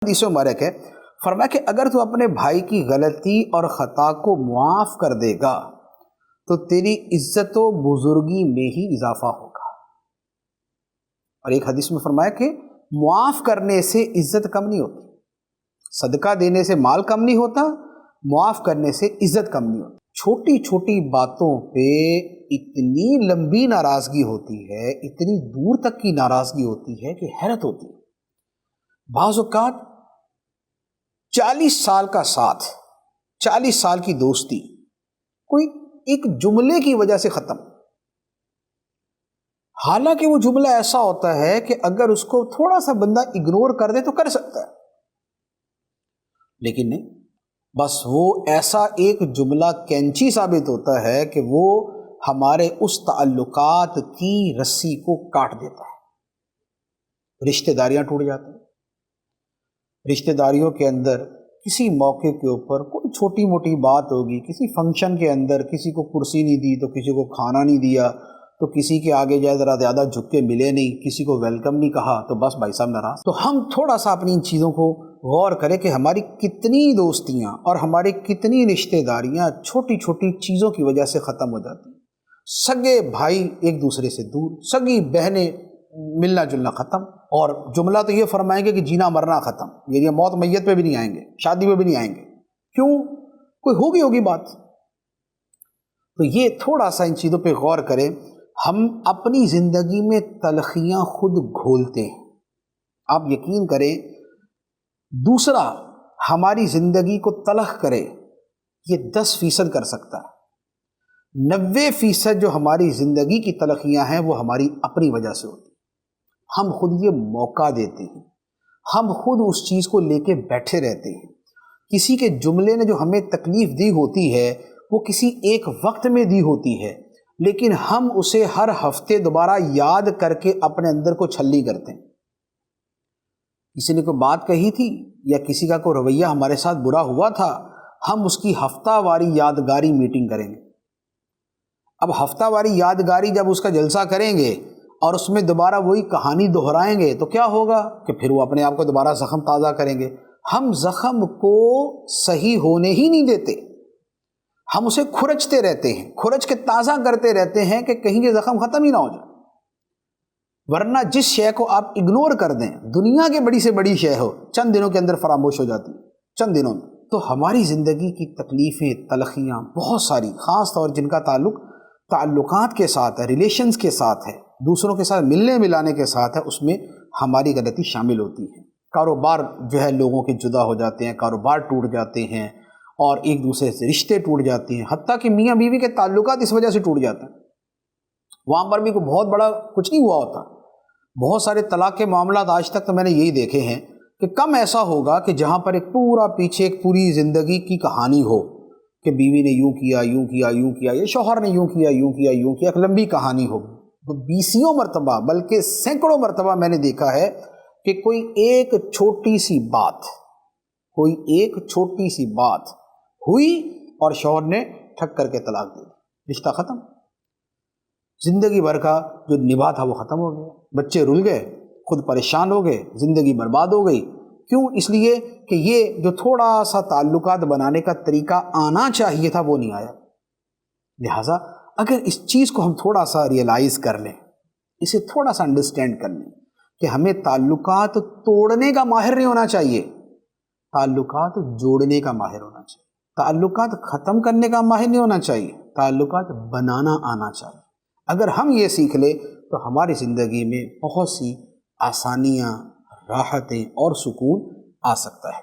حدیث مبارک ہے، فرمایا کہ اگر تو اپنے بھائی کی غلطی اور خطا کو معاف کر دے گا تو تیری عزت و بزرگی میں ہی اضافہ ہوگا۔ اور ایک حدیث میں فرمایا کہ معاف کرنے سے عزت کم نہیں ہوتی، صدقہ دینے سے مال کم نہیں ہوتا، معاف کرنے سے عزت کم نہیں ہوتی۔ چھوٹی چھوٹی باتوں پہ اتنی لمبی ناراضگی ہوتی ہے، اتنی دور تک کی ناراضگی ہوتی ہے کہ حیرت ہوتی ہے۔ بعض اوقات 40 سال کا ساتھ، 40 سال کی دوستی کوئی ایک جملے کی وجہ سے ختم، حالانکہ وہ جملہ ایسا ہوتا ہے کہ اگر اس کو تھوڑا سا بندہ اگنور کر دے تو کر سکتا ہے، لیکن نہیں، بس وہ ایسا ایک جملہ کینچی ثابت ہوتا ہے کہ وہ ہمارے اس تعلقات کی رسی کو کاٹ دیتا ہے۔ رشتہ داریاں ٹوٹ جاتی ہیں، رشتہ داریوں کے اندر کسی موقع کے اوپر کوئی چھوٹی موٹی بات ہوگی، کسی فنکشن کے اندر کسی کو کرسی نہیں دی تو کسی کو کھانا نہیں دیا، تو کسی کے آگے جائے ذرا زیادہ جھک کے ملے نہیں، کسی کو ویلکم نہیں کہا، تو بس بھائی صاحب ناراض۔ تو ہم تھوڑا سا اپنی ان چیزوں کو غور کریں کہ ہماری کتنی دوستیاں اور ہماری کتنی رشتہ داریاں چھوٹی چھوٹی چیزوں کی وجہ سے ختم ہو جاتی ہیں۔ سگے بھائی ایک دوسرے سے دور، سگی بہنیں ملنا جلنا ختم، اور جملہ تو یہ فرمائیں گے کہ جینا مرنا ختم، یعنی موت میت پہ بھی نہیں آئیں گے، شادی پہ بھی نہیں آئیں گے، کیوں؟ کوئی ہوگی بات۔ تو یہ تھوڑا سا ان چیزوں پہ غور کریں۔ ہم اپنی زندگی میں تلخیاں خود گھولتے ہیں، آپ یقین کریں، دوسرا ہماری زندگی کو تلخ کرے یہ 10% کر سکتا ہے، 90% جو ہماری زندگی کی تلخیاں ہیں وہ ہماری اپنی وجہ سے ہوتی ہیں۔ ہم خود یہ موقع دیتے ہیں، ہم خود اس چیز کو لے کے بیٹھے رہتے ہیں۔ کسی کے جملے نے جو ہمیں تکلیف دی ہوتی ہے وہ کسی ایک وقت میں دی ہوتی ہے، لیکن ہم اسے ہر ہفتے دوبارہ یاد کر کے اپنے اندر کو چھلی کرتے ہیں۔ کسی نے کوئی بات کہی تھی یا کسی کا کوئی رویہ ہمارے ساتھ برا ہوا تھا، ہم اس کی ہفتہ واری یادگاری میٹنگ کریں گے۔ اب ہفتہ واری یادگاری جب اس کا جلسہ کریں گے اور اس میں دوبارہ وہی کہانی دہرائیں گے تو کیا ہوگا کہ پھر وہ اپنے آپ کو دوبارہ زخم تازہ کریں گے۔ ہم زخم کو صحیح ہونے ہی نہیں دیتے، ہم اسے کھرچتے رہتے ہیں، کھرچ کے تازہ کرتے رہتے ہیں کہ کہیں یہ زخم ختم ہی نہ ہو جائے۔ ورنہ جس شے کو آپ اگنور کر دیں، دنیا کے بڑی سے بڑی شے ہو، چند دنوں کے اندر فراموش ہو جاتی ہے، چند دنوں میں۔ تو ہماری زندگی کی تکلیفیں، تلخیاں بہت ساری، خاص طور جن کا تعلقات کے ساتھ ہے، ریلیشنز کے ساتھ ہے، دوسروں کے ساتھ ملنے ملانے کے ساتھ ہے، اس میں ہماری غلطی شامل ہوتی ہے۔ کاروبار جو ہے لوگوں کے جدا ہو جاتے ہیں، کاروبار ٹوٹ جاتے ہیں، اور ایک دوسرے سے رشتے ٹوٹ جاتے ہیں، حتیٰ کہ میاں بیوی کے تعلقات اس وجہ سے ٹوٹ جاتے ہیں۔ وہاں پر بھی کوئی بہت بڑا کچھ نہیں ہوا ہوتا۔ بہت سارے طلاق کے معاملات آج تک تو میں نے یہی دیکھے ہیں کہ کم ایسا ہوگا کہ جہاں پر ایک پورا پیچھے ایک پوری زندگی کی کہانی ہو کہ بیوی نے یوں کیا، یوں کیا، یوں کیا، یا شوہر نے یوں کیا، یوں کیا، یوں کیا، ایک لمبی کہانی ہو۔ تو 20 مرتبہ بلکہ سینکڑوں مرتبہ میں نے دیکھا ہے کہ کوئی ایک چھوٹی سی بات ہوئی اور شوہر نے ٹھک کر کے طلاق دے دی، رشتہ ختم، زندگی بھر کا جو نبھا تھا وہ ختم ہو گیا، بچے رل گئے، خود پریشان ہو گئے، زندگی برباد ہو گئی۔ کیوں؟ اس لیے کہ یہ جو تھوڑا سا تعلقات بنانے کا طریقہ آنا چاہیے تھا وہ نہیں آیا۔ لہٰذا اگر اس چیز کو ہم تھوڑا سا ریئلائز کر لیں، اسے تھوڑا سا انڈرسٹینڈ کر لیں کہ ہمیں تعلقات توڑنے کا ماہر نہیں ہونا چاہیے، تعلقات جوڑنے کا ماہر ہونا چاہیے، تعلقات ختم کرنے کا ماہر نہیں ہونا چاہیے، تعلقات بنانا آنا چاہیے۔ اگر ہم یہ سیکھ لیں تو ہماری زندگی میں بہت سی آسانیاں، راحتیں اور سکون آ سکتا ہے۔